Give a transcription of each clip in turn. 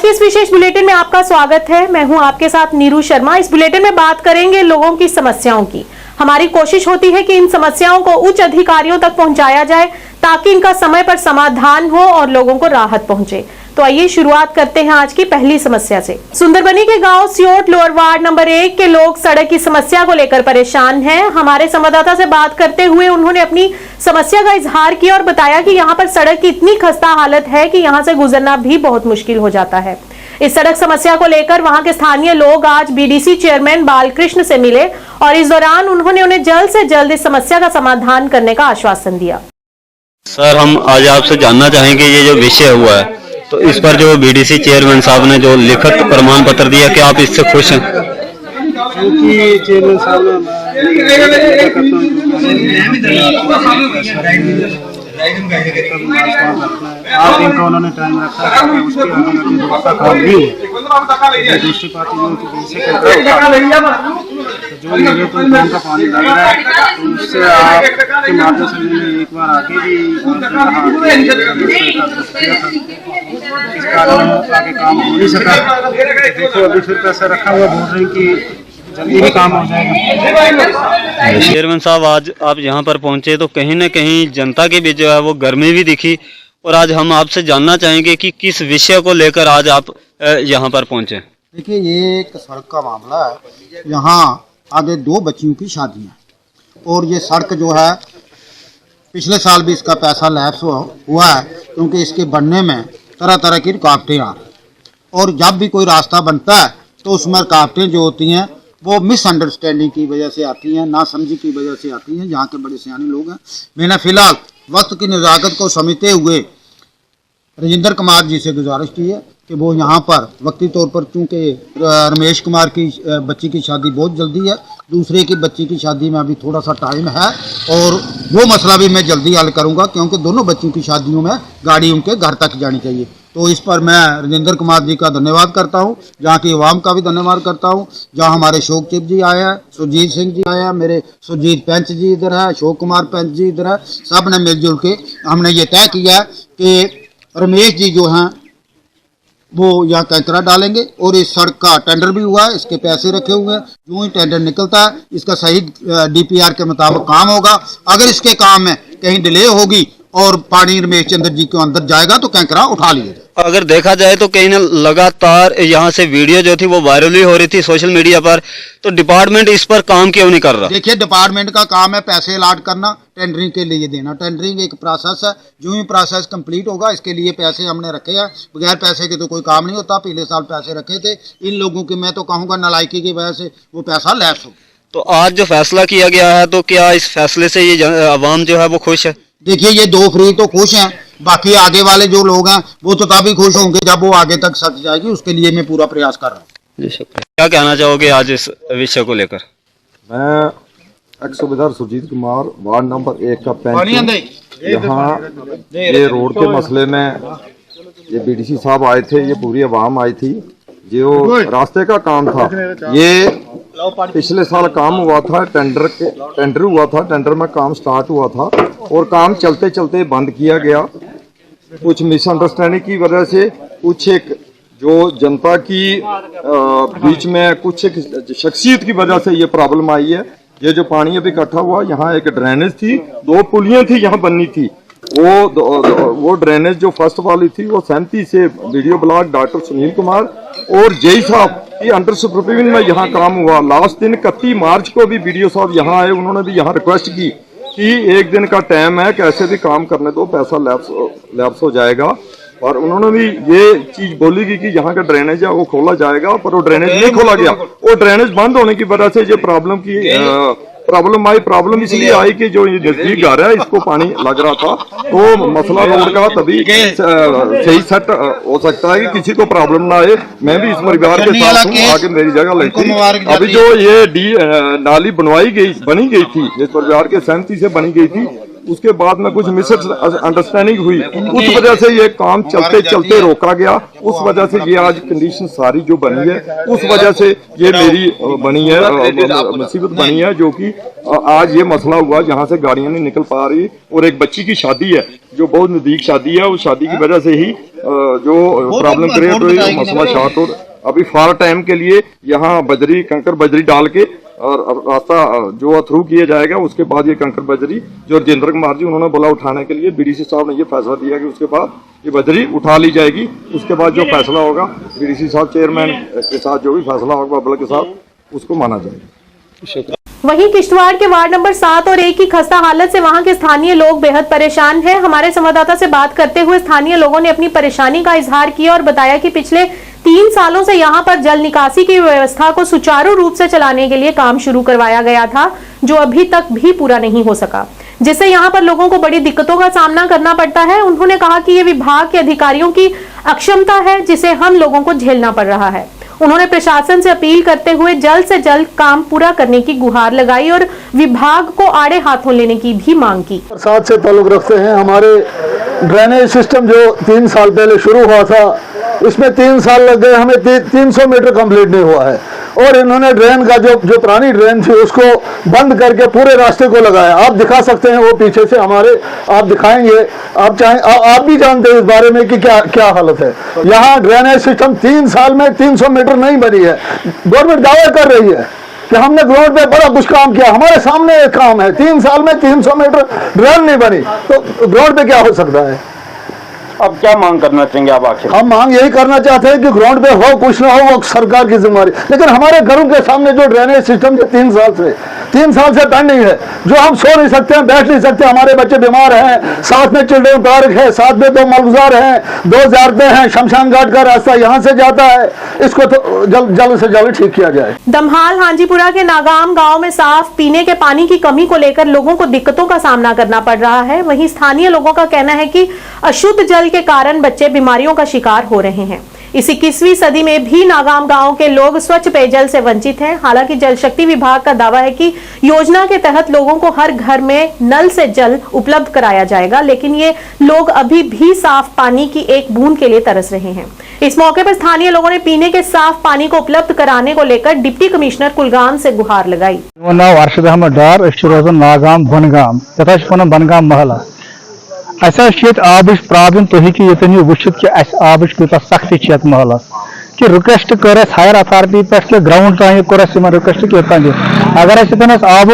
के इस विशेष बुलेटिन में आपका स्वागत है। मैं हूं आपके साथ नीरू शर्मा। इस बुलेटिन में बात करेंगे लोगों की समस्याओं की। हमारी कोशिश होती है कि इन समस्याओं को उच्च अधिकारियों तक पहुंचाया जाए ताकि इनका समय पर समाधान हो और लोगों को राहत पहुंचे। तो आइए शुरुआत करते हैं आज की पहली समस्या से। सुंदरबनी के गांव सियोट लोअर वार्ड नंबर 1 के लोग सड़क की समस्या को लेकर परेशान हैं। हमारे संवाददाता से बात करते हुए उन्होंने अपनी समस्या का इजहार किया और बताया कि यहां पर सड़क की इतनी खस्ता हालत है कि यहां से गुजरना भी बहुत मुश्किल हो जाता है। इस सड़क समस्या को लेकर वहां के स्थानीय लोग आज बीडीसी चेयरमैन बालकृष्ण से मिले और इस दौरान उन्होंने उन्हें जल्द से जल्द इस समस्या का समाधान करने का आश्वासन दिया। सर, हम आज आपसे जानना चाहेंगे ये जो विषय हुआ है तो इस पर जो बीडीसी चेयरमैन साहब ने जो लिखित प्रमाण पत्र दिया, क्या आप इससे खुश हैं? क्योंकि चेयरमैन साहब आप इनका उन्होंने टाइम रखा है, उसके व्यवस्था काम नहीं है। दूसरी बात जो मुझे तो टाइम का पानी लग रहा है, तो उससे आपके माध्यम से मैंने एक बार आगे भी इस कारण आगे काम हो नहीं सका। देखो अभी फिर पैसा रखा हुआ, बोल रहे हैं कि जल्दी ही काम हो जाएगा। चेयरमैन साहब, आज आप यहाँ पर पहुँचे तो कहीं न कहीं जनता के बीच जो है वो गर्मी भी दिखी, और आज हम आपसे जानना चाहेंगे कि किस विषय को लेकर आज आप यहाँ पर पहुँचे। देखिए, ये एक सड़क का मामला है। यहाँ आगे 2 बच्चियों की शादी है और ये सड़क जो है पिछले साल भी इसका पैसा लैप्स हुआ है, क्योंकि इसके बनने में तरह तरह की रुकावटें आ रही, और जब भी कोई रास्ता बनता है तो उसमें रुकावटें जो होती हैं वो मिसअंडरस्टैंडिंग की वजह से आती हैं, नासमझी की वजह से आती हैं। यहाँ के बड़े सियाने लोग हैं। मैंने फिलहाल वक्त की नज़ाकत को समझते हुए राजेंद्र कुमार जी से गुजारिश की है कि वो यहाँ पर वक्ती तौर पर, चूँकि रमेश कुमार की बच्ची की शादी बहुत जल्दी है, दूसरे की बच्ची की शादी में अभी थोड़ा सा टाइम है, और वो मसला भी मैं जल्दी हल करूँगा, क्योंकि दोनों बच्चियों की शादियों में गाड़ी उनके घर तक जानी चाहिए। तो इस पर मैं राजेंद्र कुमार जी का धन्यवाद करता हूँ, जहाँ की आवाम का भी धन्यवाद करता हूँ। जहाँ हमारे अशोक चिप जी आए हैं, सुरजीत सिंह जी आए हैं, मेरे सुरजीत पंच जी इधर है, अशोक कुमार पंच जी इधर है, सब ने मिलजुल के हमने ये तय किया है कि रमेश जी जो हैं वो यहाँ कैंकरा डालेंगे, और इस सड़क का टेंडर भी हुआ है, इसके पैसे रखे हुए हैं। जो ही टेंडर निकलता है इसका सही डीपीआर के मुताबिक काम होगा। अगर इसके काम में कहीं डिले होगी और पानी रमेश चंद्र जी के अंदर जाएगा तो कैंकरा उठा लिया जाए। अगर देखा जाए तो कहीं न लगातार यहाँ से वीडियो जो थी वो वायरल ही हो रही थी सोशल मीडिया पर, तो डिपार्टमेंट इस पर काम क्यों नहीं कर रहा? देखिए, डिपार्टमेंट का काम है पैसे अलाट करना, टेंडरिंग के लिए देना। टेंडरिंग एक प्रोसेस है, जो ही प्रोसेस कंप्लीट होगा इसके लिए पैसे हमने रखे हैं। बगैर पैसे के तो कोई काम नहीं होता। पिछले साल पैसे रखे थे। इन लोगों की मैं तो कहूँगा नालायकी की वजह से वो पैसा लैप्स हो। तो आज जो फैसला किया गया है, तो क्या इस फैसले से ये आवाम जो है वो खुश है? देखिए, ये 2 फ्री तो खुश हैं, बाकी आगे वाले जो लोग हैं वो तो तभी खुश होंगे जब वो आगे तक सच जाएगी। उसके लिए मैं पूरा प्रयास कर रहा हूँ। जी शुक्रिया। क्या कहना चाहोगे आज इस विषय को लेकर? मैं एक्स सूबेदार सुरजीत कुमार, वार्ड नंबर 1 का पैंच। यहाँ ये रोड के मसले में ये बीडीसी साहब आए थे, ये पूरी आवाम आई थी। जो रास्ते का काम था ये पिछले साल काम हुआ था, टेंडर हुआ था, टेंडर में काम स्टार्ट हुआ था और काम चलते चलते बंद किया गया। कुछ मिसअंडरस्टैंडिंग की वजह से, कुछ एक जो जनता की बीच में कुछ एक शख्सियत की वजह से ये प्रॉब्लम आई है। ये जो पानी अभी इकट्ठा हुआ, यहाँ एक ड्रेनेज थी, 2 पुलियां थी यहाँ बननी थी। वो ड्रेनेज जो फर्स्ट वाली थी वो सहमति से video blog doctor Sunil Kumar और जेई साहब की अंडर सुपरविजन में यहाँ काम हुआ। लास्ट दिन 31 मार्च को भी वीडियो साहब यहाँ आए, उन्होंने भी यहाँ रिक्वेस्ट की कि 1 दिन का टाइम है, कैसे भी काम करने दो, पैसा लैप्स हो जाएगा। और उन्होंने भी ये चीज बोली कि यहाँ का ड्रेनेज है वो खोला जाएगा, पर वो ड्रेनेज नहीं खोला गया। वो ड्रेनेज बंद होने की वजह से ये प्रॉब्लम आई। प्रॉब्लम इसलिए आई कि जो ये नजदीक घर है इसको पानी लग रहा था, तो मसला रोड का तभी सही सेट हो सकता है कि किसी को प्रॉब्लम ना आए। मैं भी इस परिवार के साथ हूँ, आगे मेरी जगह लगती। अभी जो ये नाली बनी गई थी, इस परिवार के सहमति से बनी गई थी, उसके बाद में कुछ मिस अंडरस्टैंडिंग हुई, उस वजह से ये काम चलते चलते रोका गया। उस वजह से ये आज कंडीशन सारी जो बनी है, उस वजह से ये मेरी बनी है मुसीबत बनी है, जो कि आज ये मसला हुआ जहाँ से गाड़ियां नहीं निकल पा रही। और एक बच्ची की शादी है जो बहुत नजदीक शादी है, उस शादी की वजह से ही जो प्रॉब्लम क्रिएट हुई, मसला शॉर्ट हो। अभी फॉर टाइम के लिए यहाँ बजरी कंकर बजरी डाल के और रास्ता जो थ्रू किया जाएगा, उसके बाद ये कंकर बजरी जो राजेंद्र कुमार जी उन्होंने बोला उठाने के लिए, बीडीसी साहब ने ये फैसला दिया कि उसके बाद ये बजरी उठा ली जाएगी। उसके बाद जो फैसला होगा बीडीसी साहब चेयरमैन के साथ जो भी फैसला होगा पब्लिक के साथ, उसको माना जाएगा। वहीं किश्तवाड़ के वार्ड नंबर 7 और 1 की खस्ता हालत से वहां के स्थानीय लोग बेहद परेशान हैं। हमारे संवाददाता से बात करते हुए स्थानीय लोगों ने अपनी परेशानी का इजहार किया और बताया कि पिछले 3 सालों से यहां पर जल निकासी की व्यवस्था को सुचारू रूप से चलाने के लिए काम शुरू करवाया गया था, जो अभी तक भी पूरा नहीं हो सका, जिससे यहां पर लोगों को बड़ी दिक्कतों का सामना करना पड़ता है। उन्होंने कहा कि ये विभाग के अधिकारियों की अक्षमता है, जिसे हम लोगों को झेलना पड़ रहा है। उन्होंने प्रशासन से अपील करते हुए जल्द से जल्द काम पूरा करने की गुहार लगाई और विभाग को आड़े हाथों लेने की भी मांग की। साथ से ताल्लुक रखते हैं। हमारे ड्रेनेज सिस्टम जो 3 साल पहले शुरू हुआ था, इसमें 3 साल लग गए, हमें 300 मीटर कंप्लीट नहीं हुआ है। और इन्होंने ड्रेन का जो पुरानी ड्रेन थी उसको बंद करके पूरे रास्ते को लगाया। आप दिखा सकते हैं, वो पीछे से हमारे आप दिखाएंगे, आप चाहें आप भी जानते हैं इस बारे में कि क्या हालत है। यहाँ ड्रेनेज सिस्टम 3 साल में 300 मीटर नहीं बनी है। गवर्नमेंट दावा कर रही है कि हमने ग्राउंड पे बड़ा कुछ काम किया, हमारे सामने एक काम है, 3 साल में 300 मीटर ड्रेन नहीं बनी, तो ग्राउंड पे क्या हो सकता है। अब क्या मांग करना चाहेंगे आप आखिर? हम मांग यही करना चाहते हैं कि ग्राउंड पे हो कुछ ना हो, वो सरकार की जिम्मेदारी। लेकिन हमारे घरों के सामने जो ड्रेनेज सिस्टम जो 3 साल से पेंडिंग है, जो हम सो नहीं सकते हैं, बैठ नहीं सकते, हमारे बच्चे बीमार हैं, साथ में चिल्ड्रन पार्क है, साथ में 2 मलगुजार हैं, 2 ज़ारते हैं, शमशान घाट का रास्ता यहाँ से जाता है, इसको तो जल्द से जल्द ठीक किया जाए। दमहाल हांजीपुरा के नागाम गांव में साफ पीने के पानी की कमी को लेकर लोगों को दिक्कतों का सामना करना पड़ रहा है। वहीं स्थानीय लोगों का कहना है कि अशुद्ध जल के कारण बच्चे बीमारियों का शिकार हो रहे हैं। इस 21वीं सदी में भी नागाम गांव के लोग स्वच्छ पेयजल से वंचित हैं। हालांकि जल शक्ति विभाग का दावा है कि योजना के तहत लोगों को हर घर में नल से जल उपलब्ध कराया जाएगा, लेकिन ये लोग अभी भी साफ पानी की एक बूंद के लिए तरस रहे हैं। इस मौके पर स्थानीय लोगों ने पीने के साफ पानी को उपलब्ध कराने को लेकर डिप्टी कमिश्नर कुलगाम से गुहार लगाई। नाव अरशद अहमद डार, रोजान नागाम बनगाम, बनगाम महला। आब प्रॉब्लम तुम ये वुचित कि आब कूत सख्ती महलस कि रिक्वेस्ट कर हायर अथॉरिटी पे ग्राउंड तान कोर रिक्वेस्ट कि अगर आब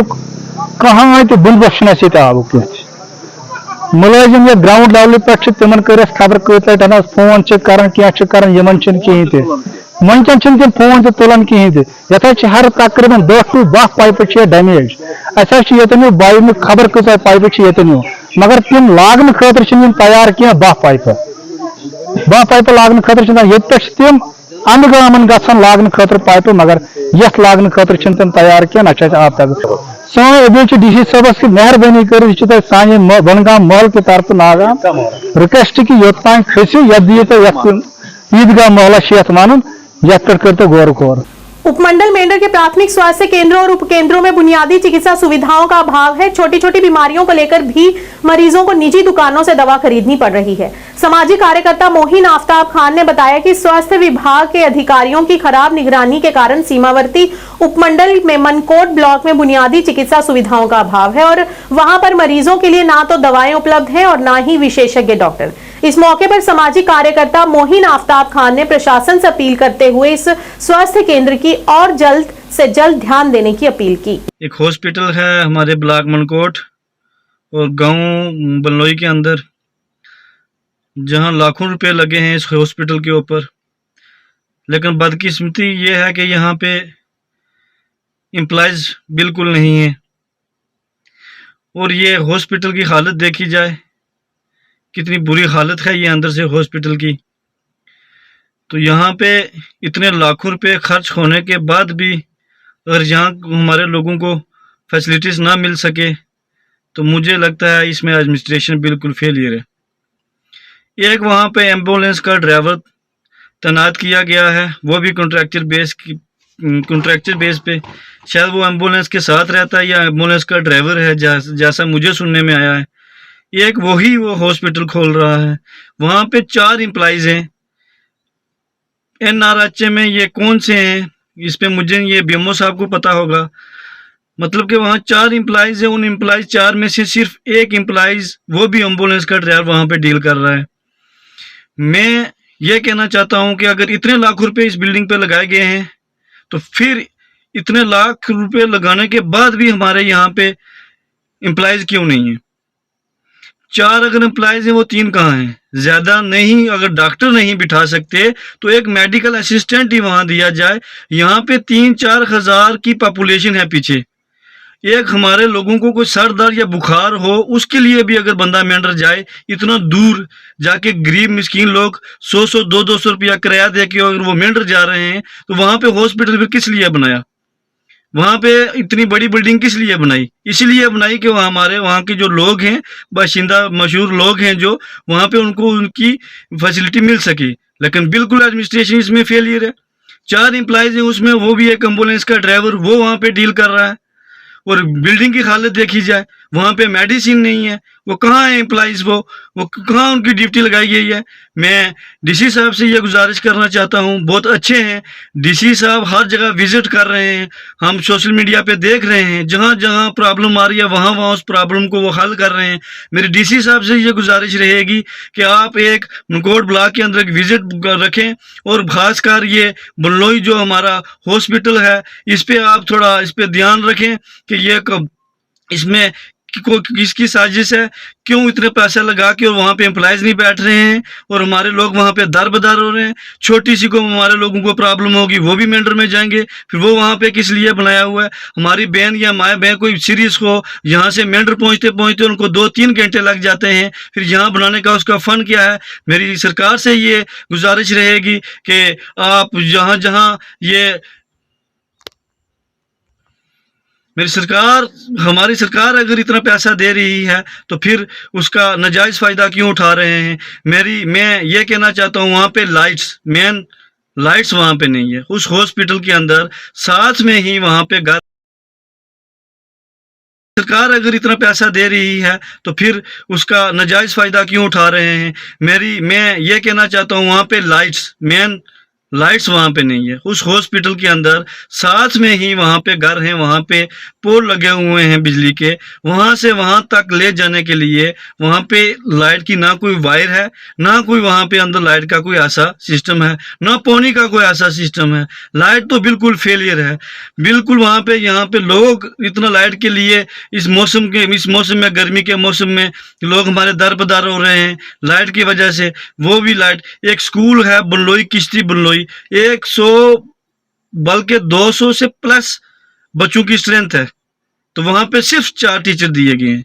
कहाँ तो बंदोबस्त आब मुलाजिम ये ग्राउंड लेवल पे तिमन कर खबर कत फोन कर कहें कहीं वनकन तम फोन तुलान कहें ये हर तकरीबन 10 to 12 पाइप डैमेज। ये बाय खबर कत पाइप ये मगर तम लागन खतर तैयार कह 12 पाइप लागन खतर ये तम अंदगामन गन लागन खतर पाइप, मगर यथ लागन खतर तम तैयार कह ना आप तक सन अपील डी साहबस की मेहरबानी कर सान बनगाम महल की तरफ नागाम रिक्वेस्ट कि योतान खसो ये दियो तो ईदगाह महला शेख मानुन यथ पे कर तो गौर। उपमंडल मेंढर के प्राथमिक स्वास्थ्य केंद्रों और उपकेंद्रों में बुनियादी चिकित्सा सुविधाओं का अभाव है। छोटी छोटी बीमारियों को लेकर भी मरीजों को निजी दुकानों से दवा खरीदनी पड़ रही है। सामाजिक कार्यकर्ता मोहिन आफ्ताब खान ने बताया कि स्वास्थ्य विभाग के अधिकारियों की खराब निगरानी के कारण सीमावर्ती उपमंडल में मनकोट ब्लॉक में बुनियादी चिकित्सा सुविधाओं का अभाव है और वहां पर मरीजों के लिए ना तो दवाएं उपलब्ध हैं और ना ही विशेषज्ञ डॉक्टर। इस मौके पर सामाजिक कार्यकर्ता मोहिन आफ्ताब खान ने प्रशासन से अपील करते हुए इस स्वास्थ्य केंद्र की और जल्द से जल्द ध्यान देने की अपील की। एक हॉस्पिटल है हमारे ब्लॉक मनकोट और गांव बनलोई के अंदर, जहां लाखों रुपए लगे हैं इस हॉस्पिटल के ऊपर, लेकिन बदकिस्मती ये है कि यहाँ पे एम्प्लॉयज बिल्कुल नहीं है। और ये हॉस्पिटल की हालत देखी जाए, कितनी बुरी हालत है ये अंदर से हॉस्पिटल की। तो यहाँ पे इतने लाखों रुपए खर्च होने के बाद भी अगर यहाँ हमारे लोगों को फैसिलिटीज ना मिल सके तो मुझे लगता है इसमें एडमिनिस्ट्रेशन बिल्कुल फेलियर है। एक वहाँ पे एम्बुलेंस का ड्राइवर तैनात किया गया है, वो भी कॉन्ट्रैक्चर बेस पे, शायद वो एम्बुलेंस के साथ रहता है या एम्बुलेंस का ड्राइवर है, जैसा मुझे सुनने में आया है। एक वही वो हॉस्पिटल खोल रहा है। वहां पे 4 एम्प्लॉइज हैं। NRHA में ये कौन से हैं, इस पे मुझे ये बीएमओ साहब को पता होगा। मतलब कि वहाँ 4 एम्प्लॉइज है, उन एम्प्लॉइज 4 में से सिर्फ एक एम्प्लॉइज, वो भी एम्बुलेंस का ड्राइवर वहां पे डील कर रहा है। मैं ये कहना चाहता हूं कि अगर इतने लाख रुपए इस बिल्डिंग पे लगाए गए हैं तो फिर इतने लाख रुपए लगाने के बाद भी हमारे यहाँ पे एम्प्लॉइज क्यों नहीं है? 4 अगर एम्प्लॉइज हैं वो 3 कहाँ हैं? ज्यादा नहीं, अगर डॉक्टर नहीं बिठा सकते तो एक मेडिकल असिस्टेंट ही वहां दिया जाए। यहाँ पे 3-4 हजार की पॉपुलेशन है पीछे। एक हमारे लोगों को कोई सर दर्द या बुखार हो, उसके लिए भी अगर बंदा मेंढर जाए, इतना दूर जाके गरीब मिस्कीन लोग 100-100 200-200 रुपया किराया दे के अगर वो मेंढर जा रहे हैं, तो वहां पे हॉस्पिटल फिर किस लिए बनाया? वहां पे इतनी बड़ी बिल्डिंग किस लिए बनाई? इसलिए बनाई कि वहाँ हमारे वहाँ के जो लोग हैं, बाशिंदा मशहूर लोग हैं, जो वहां पे उनको उनकी फैसिलिटी मिल सके। लेकिन बिल्कुल एडमिनिस्ट्रेशन इसमें फेलियर है। 4 एम्प्लॉइज हैं उसमें, वो भी एक एम्बुलेंस का ड्राइवर, वो वहां पे डील कर रहा है। और बिल्डिंग की हालत देखी जाए, वहां पे मेडिसिन नहीं है। वो कहाँ है एम्प्लॉइज? वो कहाँ उनकी ड्यूटी लगाई गई है? मैं डीसी साहब से ये गुजारिश करना चाहता हूँ, बहुत अच्छे हैं डीसी साहब, हर जगह विजिट कर रहे हैं, हम सोशल मीडिया पे देख रहे हैं, जहाँ जहाँ प्रॉब्लम आ रही है वहाँ वहाँ उस प्रॉब्लम को वो हल कर रहे हैं। मेरी डीसी साहब से ये गुजारिश रहेगी कि आप एक मनकोट ब्लॉक के अंदर एक विजिट रखें, और खासकर ये बल्लोई जो हमारा हॉस्पिटल है, इस पे आप थोड़ा इस पे ध्यान रखें कि ये इसमें किसकी साजिश है, क्यों इतने पैसे लगा के और वहां पे एम्प्लॉइज नहीं बैठ रहे हैं, और हमारे लोग वहां पे दर बदर हो रहे हैं। छोटी सी को हमारे लोगों को प्रॉब्लम होगी, वो भी मेंढर में जाएंगे, फिर वो वहां पे किस लिए बनाया हुआ है? हमारी बहन या माए बहन कोई सीरीज को यहाँ से मेंढर पहुंचते पहुंचते उनको 2-3 घंटे लग जाते हैं, फिर यहाँ बनाने का उसका फन क्या है? मेरी सरकार से ये गुजारिश रहेगी कि आप जहाँ जहाँ ये हमारी सरकार अगर इतना पैसा दे रही है तो फिर उसका नाजायज फायदा क्यों उठा रहे हैं? मैं ये कहना चाहता हूँ, वहां पे मेन लाइट्स वहां पे नहीं है उस हॉस्पिटल के अंदर, साथ में ही वहां पे घर। सरकार अगर इतना पैसा दे रही है तो फिर उसका नाजायज फायदा क्यों उठा रहे हैं? मैं ये कहना चाहता हूँ, वहां पे मेन लाइट्स वहां पे नहीं है उस हॉस्पिटल के अंदर, साथ में ही वहां पे घर हैं, वहां पे पोल लगे हुए हैं बिजली के, वहां से वहां तक ले जाने के लिए वहां पे लाइट की ना कोई वायर है, ना कोई वहां पे अंदर लाइट का कोई ऐसा सिस्टम है, ना पानी का कोई ऐसा सिस्टम है। लाइट तो बिल्कुल फेलियर है, बिल्कुल वहां पे यहाँ पे लोग इतना लाइट के लिए इस मौसम में, गर्मी के मौसम में लोग हमारे दर बदर हो रहे हैं लाइट की वजह से। वो भी लाइट, एक स्कूल है बल्लोई, किश्ती बल्लोई, 100 बल्कि 200 से प्लस बच्चों की स्ट्रेंथ है, तो वहां पे सिर्फ 4 टीचर दिए गए हैं।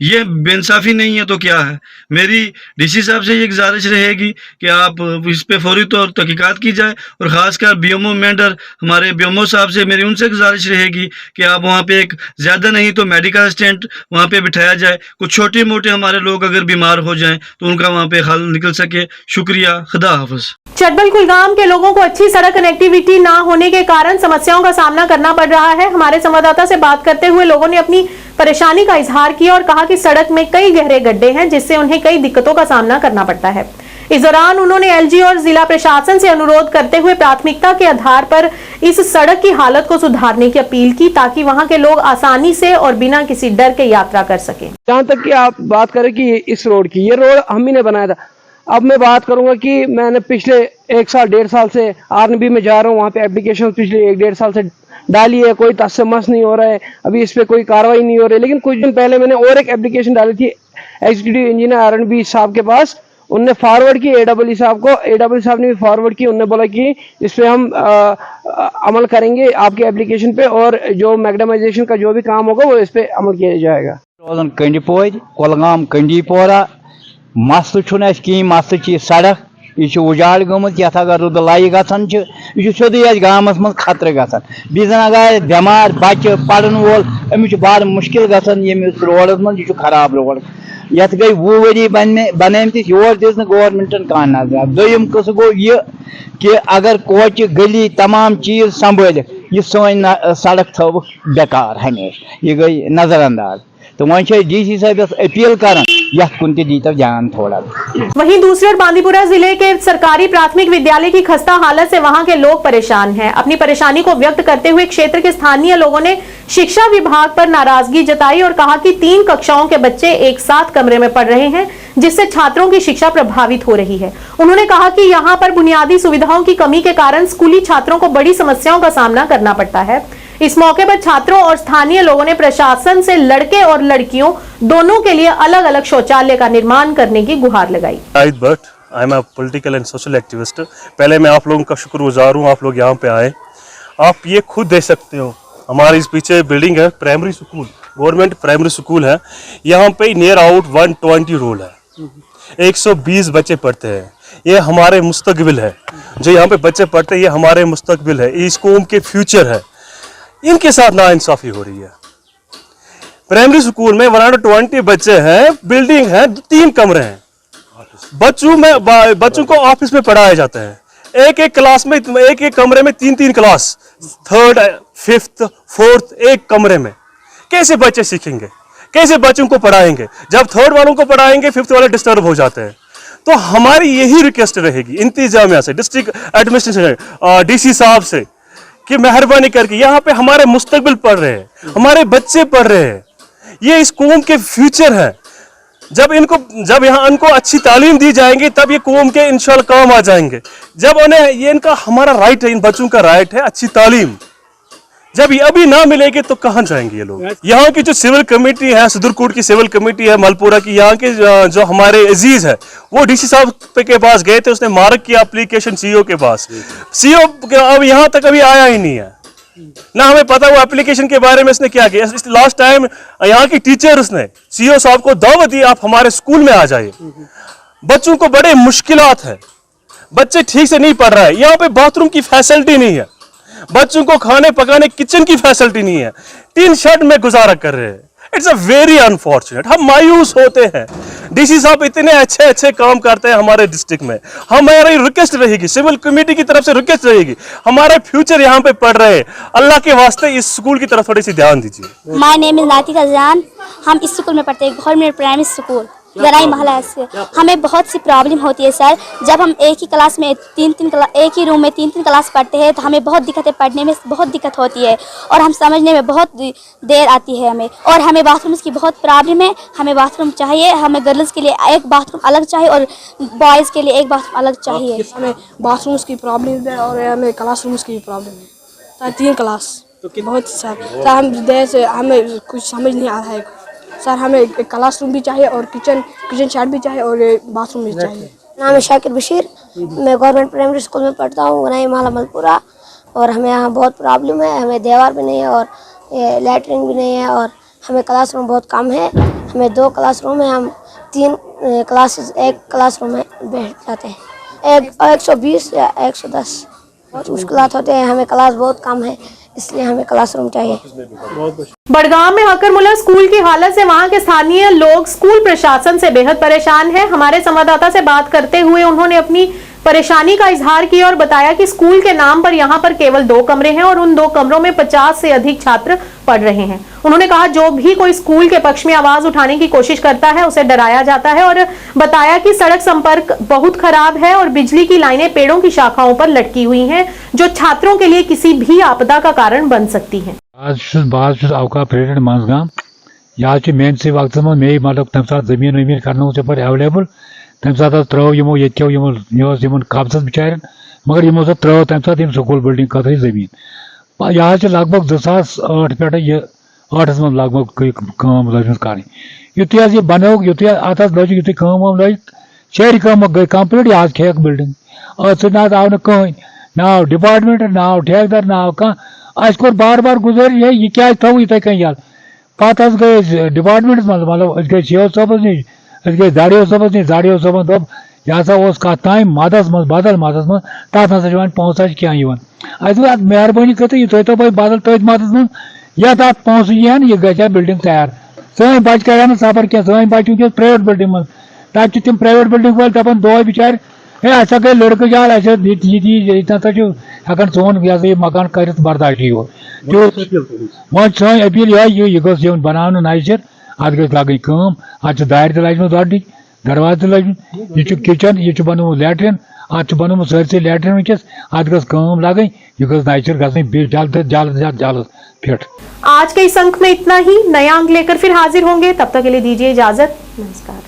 ये बेइंसाफी नहीं है तो क्या है? मेरी डीसी साहब से ये गुजारिश रहेगी कि आप इस पे फौरी तौर तहकीकात की जाए, और खासकर बीएमओ मेंढर हमारे बीएमओ साहब से मेरी उनसे गुजारिश रहेगी कि आप वहाँ पे एक ज़्यादा नहीं तो मेडिकल असिस्टेंट वहाँ पे बिठाया जाए। कुछ छोटे मोटे हमारे लोग अगर बीमार हो जाएं तो उनका वहाँ पे हल निकल सके। शुक्रिया, खुदा हाफिज। चटबल कुलगाम के लोगों को अच्छी सड़क कनेक्टिविटी ना होने के कारण समस्याओं का सामना करना पड़ रहा है। हमारे संवाददाता से बात करते हुए लोगों ने अपनी परेशानी का इजहार किया और कहा कि सड़क में कई गहरे गड्ढे हैं जिससे उन्हें कई दिक्कतों का सामना करना पड़ता है। इस दौरान उन्होंने एलजी और जिला प्रशासन से अनुरोध करते हुए प्राथमिकता के आधार पर इस सड़क की हालत को सुधारने की अपील की, ताकि वहां के लोग आसानी से और बिना किसी डर के यात्रा कर सकें। जहाँ तक कि आप बात करें कि इस रोड की, ये रोड हम ही ने बनाया था। अब मैं बात करूंगा कि मैंने पिछले 1 साल 1.5 साल से आरएनबी में जा रहा हूँ, वहाँ पे एप्लीकेशन पिछले 1-1.5 साल से डाली है, कोई तस से मस नहीं हो रहा है, अभी इस पे कोई कार्रवाई नहीं हो रही। लेकिन कुछ दिन पहले मैंने और एक एप्लीकेशन डाली थी एग्जीक्यूटिव इंजीनियर आरएनबी साहब के पास, उनने फॉरवर्ड की एडब्ल्यू साहब को, एडब्ल्यू साहब ने भी फॉरवर्ड की। उन्होंने बोला कि इस पे हम अमल करेंगे आपके एप्लीकेशन पे, और जो मैग्नेटाइजेशन का जो भी काम होगा वो इस पे अमल किया जाएगा। रोजान कंडीपोर कुलगाम कंडीपोरा मसल कहीं मसल सड़क यह उजाड़ गमुत, ये अगर रुद लाई गसान यह सोदे गामस मज खतर गसान, बीजन अगर बेमार बच्चे पढ़न वोल अमिस बड़ मुश्किल गसान यमिस रोडस मज, यह खराब रोड, ये गई 20 वरी बनमत, योर दिस गवर्नमेंटन कह नजर। दोम कस गो यह कि अगर कोच गली तमाम चीज संभाल यह सन सड़क थव बेकार हमेशा, यह गई नजरअंदाज। तो वह DC साहब अपील कर कुन दीत जान थोड़ा। वहीं दूसरी ओर बांदीपुरा जिले के सरकारी प्राथमिक विद्यालय की खस्ता हालत से वहां के लोग परेशान हैं। अपनी परेशानी को व्यक्त करते हुए क्षेत्र के स्थानीय लोगों ने शिक्षा विभाग पर नाराजगी जताई और कहा कि 3 कक्षाओं के बच्चे एक साथ कमरे में पढ़ रहे हैं, जिससे छात्रों की शिक्षा प्रभावित हो रही है। उन्होंने कहा कि यहां पर बुनियादी सुविधाओं की कमी के कारण स्कूली छात्रों को बड़ी समस्याओं का सामना करना पड़ता है। इस मौके पर छात्रों और स्थानीय लोगों ने प्रशासन से लड़के और लड़कियों दोनों के लिए अलग अलग शौचालय का निर्माण करने की गुहार लगाई। I am a political and social activist. पहले मैं आप लोगों का शुक्रगुजार हूँ, आप लोग यहाँ पे आए। आप ये खुद देख सकते हो, हमारे इस पीछे बिल्डिंग है, primary school, government primary school है। यहाँ पे नियर आउट 120 रोल है, 120 बच्चे पढ़ते हैं। ये हमारे मुस्तकबिल है, जो यहाँ पे बच्चे पढ़ते हैं ये हमारे मुस्तकबिल है, इस कौम के फ्यूचर है। इनके साथ नाइंसाफी हो रही है। प्राइमरी स्कूल में 120 बच्चे हैं, बिल्डिंग है, 3 कमरे हैं। बच्चों को ऑफिस में पढ़ाया जाता है। एक क्लास में, एक कमरे में 3 क्लास, 3rd, 5th, 4th एक कमरे में। कैसे बच्चे सीखेंगे, कैसे बच्चों को पढ़ाएंगे? जब 3rd वालों को पढ़ाएंगे 5th वाले डिस्टर्ब हो जाते हैं। तो हमारी यही रिक्वेस्ट रहेगी इंतजामिया से, डिस्ट्रिक्ट एडमिनिस्ट्रेशन, DC साहब से, कि मेहरबानी करके यहाँ पे हमारे मुस्तकबिल पढ़ रहे हैं, हमारे बच्चे पढ़ रहे हैं, ये इस कौम के फ्यूचर है। जब यहाँ इनको अच्छी तालीम दी जाएंगी तब ये कौम के इंशाल्लाह काम आ जाएंगे। जब उन्हें ये इनका हमारा राइट है, इन बच्चों का राइट है अच्छी तालीम, जब ये अभी ना मिलेगी तो कहाँ जाएंगे ये लोग? यहाँ की जो सिविल कमेटी है, सदरकोट की सिविल कमेटी है, मलपुरा की, यहाँ के जो हमारे अजीज है वो DC साहब के पास गए थे, उसने मार्क किया एप्लीकेशन CO के पास। CO अब यहाँ तक अभी आया ही नहीं है, ना हमें पता वो एप्लीकेशन के बारे में इसने क्या किया। लास्ट टाइम यहाँ की टीचर्स ने CO साहब को दावत दी, आप हमारे स्कूल में आ जाइए। बच्चों को बड़े मुश्किलात है, बच्चे ठीक से नहीं पढ़ रहे हैं। यहाँ पे बाथरूम की फैसिलिटी नहीं है, बच्चों को खाने पकाने किचन की फैसिलिटी नहीं है, टीन शेड में गुजारा कर रहे हैं। It's a very unfortunate. हम मायूस होते हैं। DC साहब इतने अच्छे काम करते हैं हमारे डिस्ट्रिक्ट में। हमारी रिक्वेस्ट रहेगी, सिविल कमेटी की तरफ से रिक्वेस्ट रहेगी, हमारे फ्यूचर यहाँ पे पढ़ रहे हैं, अल्लाह के वास्ते इस स्कूल की तरफ थोड़ी सी ध्यान दीजिए। माय नेम इज नातिका जान। हम इस स्कूल में पढ़ते हैं, गवर्नमेंट प्राइमरी स्कूल गराई महला से। हमें बहुत सी प्रॉब्लम होती है सर। जब हम एक ही क्लास में एक ही रूम में 3 क्लास पढ़ते हैं तो हमें बहुत दिक्कतें, पढ़ने में बहुत दिक्कत होती है और हम समझने में बहुत देर आती है हमें। और हमें बाथरूम की बहुत प्रॉब्लम है, हमें बाथरूम चाहिए। हमें गर्ल्स के लिए एक बाथरूम अलग चाहिए और बॉयज़ के लिए एक बाथरूम अलग चाहिए। हमें बाथरूम्स की प्रॉब्लम है और हमें क्लासरूम्स की प्रॉब्लम है। 3 क्लास तो बहुत सर हम देर से हमें कुछ समझ नहीं आ रहा है सर। हमें एक क्लासरूम भी चाहिए और किचन शेड भी चाहिए और बाथरूम भी चाहिए। नाम है शाकिर बशीर, मैं गवर्नमेंट प्राइमरी स्कूल में पढ़ता हूँ, गनाई महला मलपुरा। और हमें यहाँ बहुत प्रॉब्लम है, हमें दीवार भी नहीं है और लैटरिन भी नहीं है और हमें क्लासरूम बहुत कम है। हमें 2 क्लासरूम है, हम 3 क्लासेस एक क्लासरूम में बैठ जाते हैं। 120 या 110 बहुत मुश्किलात होते हैं। हमें क्लास बहुत कम है, इसलिए हमें क्लासरूम चाहिए। बड़गाम में हकरमुल्ला स्कूल की हालत से वहां के स्थानीय लोग स्कूल प्रशासन से बेहद परेशान हैं। हमारे संवाददाता से बात करते हुए उन्होंने अपनी परेशानी का इजहार किया और बताया कि स्कूल के नाम पर यहां पर केवल 2 कमरे हैं और उन 2 कमरों में 50 से अधिक छात्र पढ़ रहे हैं। उन्होंने कहा जो भी कोई स्कूल के पक्ष में आवाज उठाने की कोशिश करता है उसे डराया जाता है और बताया कि सड़क संपर्क बहुत खराब है और बिजली की लाइनें पेड़ों की शाखाओं पर लटकी हुई हैं, जो छात्रों के लिए किसी भी आपदा का कारण बन सकती है। आज अवका प्रेसिडेंट मंजगाम यह मेन से वक्त मे मतलब तम सात जमीन वमीन कर पे एवेलेबल तम सात त्रो यमो ये कब्जस बिचार मगर यमो त्रो तम सात स्कूल बिल्डिंग खतर जमीन यह लगभग 2008 पे 8 मज लगभग कम लजम कर युत यह बनो युत अत लज युत कम लज शहरी कम गई कम्प्लीट यह खेक बिल्डिंग अत ना आव न कहीं ना डिपार्टमेंट ना ठेकेदार ना कह अस कोर बार बार गुजारिश है यह क्या थो इथे कहीं यार पे गए डिपार्टमेंट मतलब गए CO साहब नश गए जाड़ियो साहब नश जाड़ियो साहब दोप यह कत ताम मदस मज बदल मदस मज तथ ना पोंस क्या मेहरबानी कर थो बदल तथ मदस मज ये तथ पोंस यह गई बिल्डिंग तैयार सन बच कर सफर क्या सन बच वस प्राइवेट बिल्डिंग मज तब तम प्राइवेट बिल्डिंग वाल दपान दो बिचार है असा गई लड़के जाल हेकान सोन यह मकान कर बर्दाश्त वो सन अपील यह गो बनाने नजर अत गई लगन कम अत दार तजम अड्ड दरवाज तजम यह किचन यह बनोमुत लैट्रिन अत बनोमुत सरसे लैट्रिन वनकस अत गम लगन यह गज नचर गई जल्द जल्द फिट। आज के इस अंक में इतना ही। नया अंक लेकर फिर हाजिर होंगे, तब तक के लिए दीजिए इजाजत। नमस्कार।